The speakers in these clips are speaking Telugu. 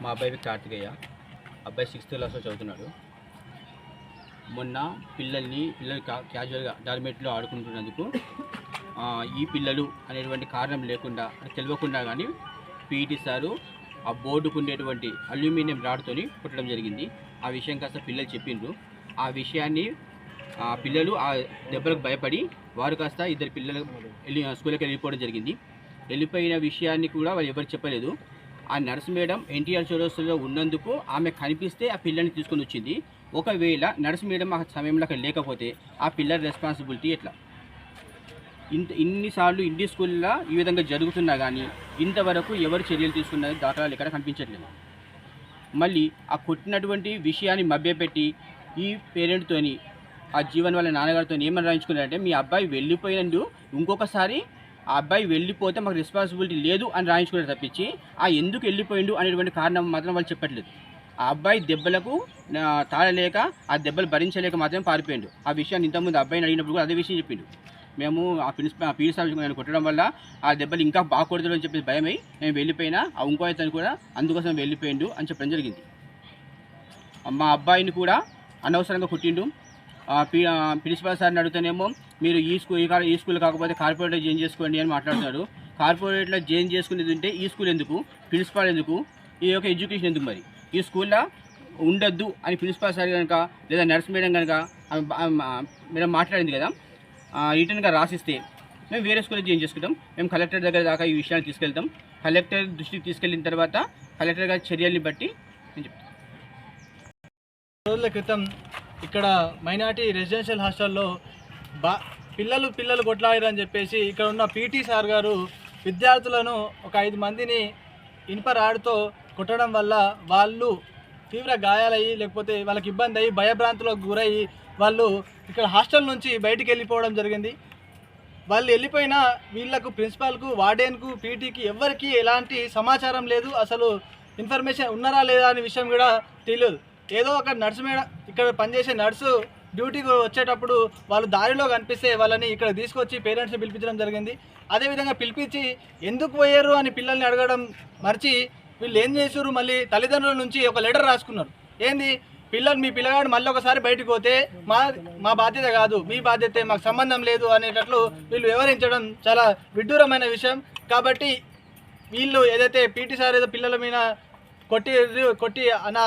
మా అబ్బాయి కార్తికేయ. అబ్బాయి 6th క్లాస్లో చదువుతున్నాడు. మొన్న పిల్లలు క్యాజువల్గా డార్మేట్లో ఆడుకుంటున్నందుకు ఈ పిల్లలు అనేటువంటి కారణం లేకుండా తెలియకుండా కానీ పీఈటీ సారు ఆ బోర్డుకు ఉండేటువంటి అల్యూమినియం రాడ్తోని కుట్టడం జరిగింది. ఆ విషయం కాస్త పిల్లలు చెప్పిండ్రు. ఆ విషయాన్ని పిల్లలు ఆ దెబ్బలకు భయపడి వారు కాస్త ఇద్దరు పిల్లలు స్కూల్కి వెళ్ళిపోవడం జరిగింది. వెళ్ళిపోయిన విషయాన్ని కూడా వాళ్ళు ఎవరు చెప్పలేదు. ఆ నర్స్ మేడం ఎన్టీఆర్ చౌరస్తాలో ఉన్నందుకు ఆమె కనిపిస్తే ఆ పిల్లల్ని తీసుకొని వచ్చింది. ఒకవేళ నర్స్ మేడం ఆ సమయంలో అక్కడ లేకపోతే ఆ పిల్లల రెస్పాన్సిబిలిటీ ఎట్లా? ఇన్నిసార్లు ఇండి స్కూల్లో ఈ విధంగా జరుగుతున్నా కానీ ఇంతవరకు ఎవరు చర్యలు తీసుకున్న దాఖలాలు ఎక్కడ కనిపించట్లేదు. మళ్ళీ ఆ కొట్టినటువంటి విషయాన్ని మభ్యపెట్టి ఈ పేరెంట్తోని ఆ జీవన్ వాళ్ళ నాన్నగారితో ఏమని రాయించుకున్నారంటే, మీ అబ్బాయి వెళ్ళిపోయినందు ఇంకొకసారి ఆ అబ్బాయి వెళ్ళిపోతే మాకు రెస్పాన్సిబిలిటీ లేదు అని రాయించుకున్నారు తప్పించి ఆ ఎందుకు వెళ్ళిపోయిండు అనేటువంటి కారణం మాత్రం వాళ్ళు చెప్పట్లేదు. ఆ అబ్బాయి దెబ్బలకు తాళలేక ఆ దెబ్బలు భరించలేక మాత్రం పారిపోయిండు. ఆ విషయాన్ని ఇంతకుముందు అబ్బాయిని అడిగినప్పుడు కూడా అదే విషయం చెప్పిండు. మేము ఆ పీడి సార్ నేను కొట్టడం వల్ల ఆ దెబ్బలు ఇంకా బాగా కొడతాడు అని చెప్పి భయమై మేము వెళ్ళిపోయినా ఆ ఇంకో అతను కూడా అందుకోసం వెళ్ళిపోయిండు అని చెప్పడం జరిగింది. మా అబ్బాయిని కూడా అనవసరంగా కొట్టిండు. ప్రిన్సిపల్ సార్ని అడుగుతానేమో మీరు ఈ స్కూల్ కాకపోతే కార్పొరేట్లో జాయిన్ చేసుకోండి అని మాట్లాడుతున్నారు. కార్పొరేట్లో జాయిన్ చేసుకునేది ఉంటే ఈ స్కూల్ ఎందుకు, ప్రిన్సిపాల్ ఎందుకు, ఈ యొక్క ఎడ్యుకేషన్ ఎందుకు? మరి ఈ స్కూల్లో ఉండొద్దు అని ప్రిన్సిపాల్ సార్ కనుక లేదా నర్స్ మేడం కనుక మేడం మాట్లాడింది కదా, రిటర్న్గా రాసిస్తే మేము వేరే స్కూల్లో జాయిన్ చేసుకుంటాం. మేము కలెక్టర్ దగ్గర దాకా ఈ విషయాన్ని తీసుకెళ్తాం. కలెక్టర్ దృష్టికి తీసుకెళ్ళిన తర్వాత కలెక్టర్ గారి చర్యల్ని బట్టి నేను చెప్తాను. రోజుల క్రితం ఇక్కడ మైనార్టీ రెసిడెన్షియల్ హాస్టల్లో పిల్లలు కొట్లాడారని చెప్పేసి ఇక్కడ ఉన్న పీటీ సార్ గారు విద్యార్థులను ఒక 5 మందిని ఇనుప రాడ్తో కొట్టడం వల్ల వాళ్ళు తీవ్ర గాయాలయ్యి లేకపోతే వాళ్ళకి ఇబ్బంది అయ్యి భయభ్రాంతులకు గురయ్యి వాళ్ళు ఇక్కడ హాస్టల్ నుంచి బయటికి వెళ్ళిపోవడం జరిగింది. వాళ్ళు వెళ్ళిపోయినా వీళ్లకు ప్రిన్సిపాల్కు, వార్డెన్కు, పీటీకి ఎవరికి ఎలాంటి సమాచారం లేదు. అసలు ఇన్ఫర్మేషన్ ఉన్నారా లేదా అనే విషయం కూడా తెలియదు. ఏదో ఒక నర్సు మేడం ఇక్కడ పనిచేసే నర్సు డ్యూటీకి వచ్చేటప్పుడు వాళ్ళు దారిలో కనిపిస్తే వాళ్ళని ఇక్కడ తీసుకొచ్చి పేరెంట్స్ని పిలిపించడం జరిగింది. అదేవిధంగా పిలిపించి ఎందుకు పోయారు అని పిల్లల్ని అడగడం మర్చి వీళ్ళు ఏం చేశారు, మళ్ళీ తల్లిదండ్రుల నుంచి ఒక లెటర్ రాసుకున్నారు. ఏంది, మీ పిల్లగాడు మళ్ళీ ఒకసారి బయటకు పోతే మా బాధ్యత కాదు, మీ బాధ్యతే, మాకు సంబంధం లేదు అనేటట్లు వీళ్ళు వివరించడం చాలా విడ్డూరమైన విషయం. కాబట్టి వీళ్ళు ఏదైతే పీటీ సార్ ఏదో పిల్లల మీద కొట్టి అన్న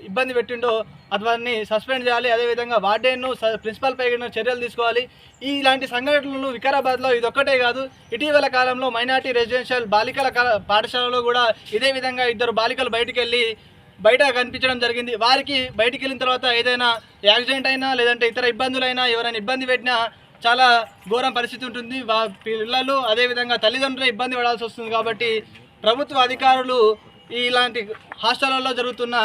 ఇబ్బంది పెట్టిండో అతన్ని సస్పెండ్ చేయాలి. అదేవిధంగా వార్డెన్ను, ప్రిన్సిపల్ పై చర్యలు తీసుకోవాలి. ఇలాంటి సంఘటనలు వికారాబాద్లో ఇదొక్కటే కాదు, ఇటీవల కాలంలో మైనార్టీ రెసిడెన్షియల్ బాలికల పాఠశాలలో కూడా ఇదే విధంగా 2 బాలికలు బయట కనిపించడం జరిగింది. వారికి బయటికి వెళ్ళిన తర్వాత ఏదైనా యాక్సిడెంట్ అయినా లేదంటే ఇతర ఇబ్బందులైనా ఎవరైనా ఇబ్బంది పెట్టినా చాలా ఘోరం పరిస్థితి ఉంటుంది. పిల్లలు అదేవిధంగా తల్లిదండ్రులు ఇబ్బంది పడాల్సి వస్తుంది. కాబట్టి ప్రభుత్వ అధికారులు ఇలాంటి హాస్టళ్లలో జరుగుతున్న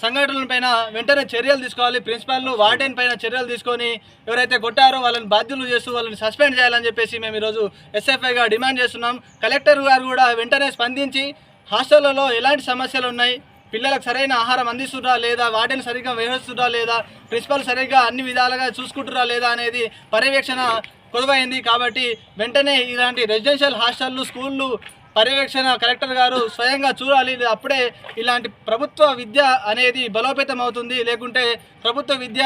సంఘటనలపైన వెంటనే చర్యలు తీసుకోవాలి. ప్రిన్సిపాల్ను, వార్డెన్ పైన చర్యలు తీసుకొని ఎవరైతే కొట్టారో వాళ్ళని బాధ్యులు చేస్తూ వాళ్ళని సస్పెండ్ చేయాలని చెప్పేసి మేము ఈరోజు ఎస్ఎఫ్ఐగా డిమాండ్ చేస్తున్నాం. కలెక్టర్ గారు కూడా వెంటనే స్పందించి హాస్టళ్లలో ఎలాంటి సమస్యలు ఉన్నాయి, పిల్లలకు సరైన ఆహారం అందిస్తురా లేదా, వార్డెన్ సరిగ్గా వ్యవహరిస్తురా లేదా, ప్రిన్సిపల్ సరిగ్గా అన్ని విధాలుగా చూసుకుంటురా లేదా అనేది పర్యవేక్షణ కొలువైంది. కాబట్టి వెంటనే ఇలాంటి రెసిడెన్షియల్ హాస్టళ్ళు, స్కూళ్ళు పర్యవేక్షణ కలెక్టర్ గారు స్వయంగా చూడాలి. అప్పుడే ఇలాంటి ప్రభుత్వ విద్య అనేది బలోపేతం అవుతుంది. లేకుంటే ప్రభుత్వ విద్య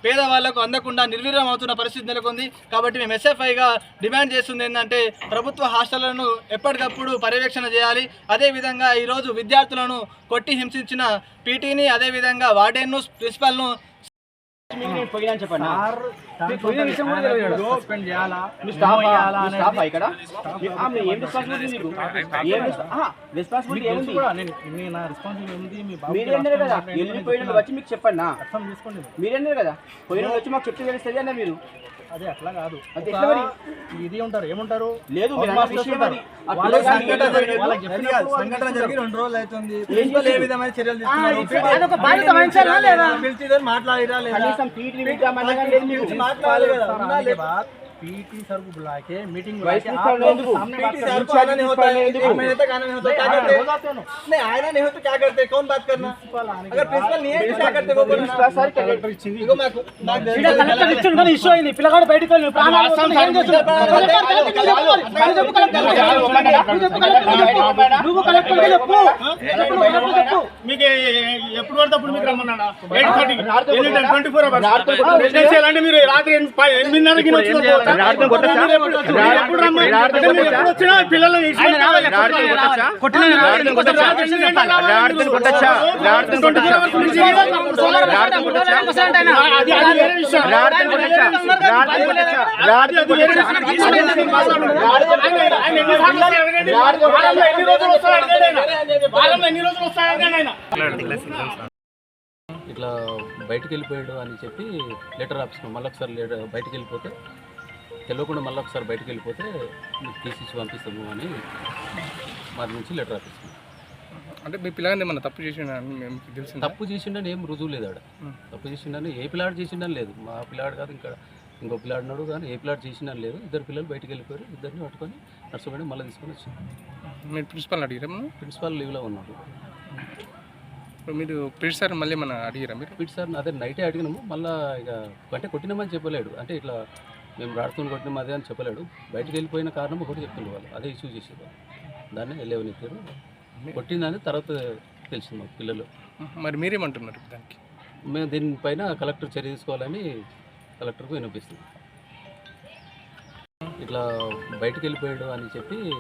పేదవాళ్లకు అందకుండా నిర్వీర్యం అవుతున్న పరిస్థితి నెలకొంది. కాబట్టి మేము ఎస్ఎఫ్ఐగా డిమాండ్ చేస్తుంది ఏంటంటే ప్రభుత్వ హాస్టళ్లను ఎప్పటికప్పుడు పర్యవేక్షణ చేయాలి. అదేవిధంగా ఈరోజు విద్యార్థులను కొట్టి హింసించిన పీటీని, అదేవిధంగా వార్డెన్ను, ప్రిన్సిపల్ను చెప్పండి. మీరేంటారు కదా, పోయిన వచ్చి మాకు చెప్తే తెలుస్తుంది అన్న. మీరు అదే అట్లా కాదు, ఇది ఉంటారు ఏముంటారు లేదు. సంఘటన జరిగి 2 రోజులు అవుతుంది. ఏ విధమైన చర్యలు మాట్లాడిరా లేదా पीटी सर को बुला के मीटिंग वाइस बुला के प्रिंसिपल आप लोग ने सामने बात पीटी करो। सर को आना नहीं होता है, आना तक आना नहीं होता, क्या करते हो जाते हो ना। नहीं आना नहीं हो तो क्या करते, कौन बात करना, प्रिंसिपल आने के अगर प्रिंसिपल नहीं है तो क्या करते वो बोलो ना। कलेक्टर इచ్చింది ఇదిగో నాకు ఈడ కలెక్టర్ ఇచ్చిండు కానీ ఇష్యూ అయింది పిల్లగాడు బయటికి వెళ్ళి ప్రాణాలు పోతున్నాయి. ఏం చేస్తున్నావు? నువ్వు కలెక్టర్కి చెప్పు. చెప్పు. మీకు ఎప్పుడు పడితే అప్పుడు మీకు రమ్మన్నాడా 24 అవర్స్ రెసిడెన్షియల్ అంటే మీరు రాత్రి 8:30కి ఎప్పుడు రమ్మని వచ్చినా పిల్లలు ఇట్లా బయటికి వెళ్ళిపోయాడు అని చెప్పి లెటర్ రాపిస్తున్నాం. మళ్ళీ ఒకసారి లెటర్ బయటికి వెళ్ళిపోతే తెలియకుండా మళ్ళీ ఒకసారి బయటికి వెళ్ళిపోతే మీకు తీసిచ్చి పంపిస్తాము అని వారి నుంచి లెటర్ రాపిస్తున్నాం. అంటే మీ పిల్లగాని ఏమన్నా తప్పు చేసిన మీకు తెలిసింది? తప్పు చేసిండని ఏం రుజువు లేదు ఆడ. తప్పు చేసిండని ఏ పిల్లాడు చేసిండని లేదు. మా పిల్లాడు కాదు, ఇంకా ఇంకో పిల్లాడు ఉన్నాడు కానీ ఏ పిల్లాడు చేసిండని లేదు. ఇద్దరు పిల్లలు బయటికి వెళ్ళిపోయారు. ఇద్దరిని పట్టుకొని నర్సపడి మళ్ళీ తీసుకొని వచ్చాం. మీరు ప్రిన్సిపల్ని అడిగారా? ప్రిన్సిపాల్ లీవ్లో ఉన్నాడు. ఇప్పుడు మీరు ప్రిన్సిపల్ మళ్ళీ ఏమన్నా అడిగారా మీరు? పిటి సార్ అదే నైటే అడిగినాము. మళ్ళీ ఇక అంటే కొట్టినామని చెప్పలేడు. అంటే ఇట్లా మేము రాడుతుని కొట్టినాం అదే అని చెప్పలేడు. బయటికి వెళ్ళిపోయిన కారణం ఒకటి చెప్తుండే వాళ్ళు, అదే ఇష్యూ చేసేది. దాన్ని లేవనెత్తారు. కొట్టిందని తర్వాత తెలిసింది మాకు పిల్లలు. మరి మీరేమంటున్నారు దానికి? మేము దీనిపైన కలెక్టర్ చర్య తీసుకోవాలని కలెక్టర్కు వినిపిస్తుంది. ఇట్లా బయటికి వెళ్ళిపోయాడు అని చెప్పి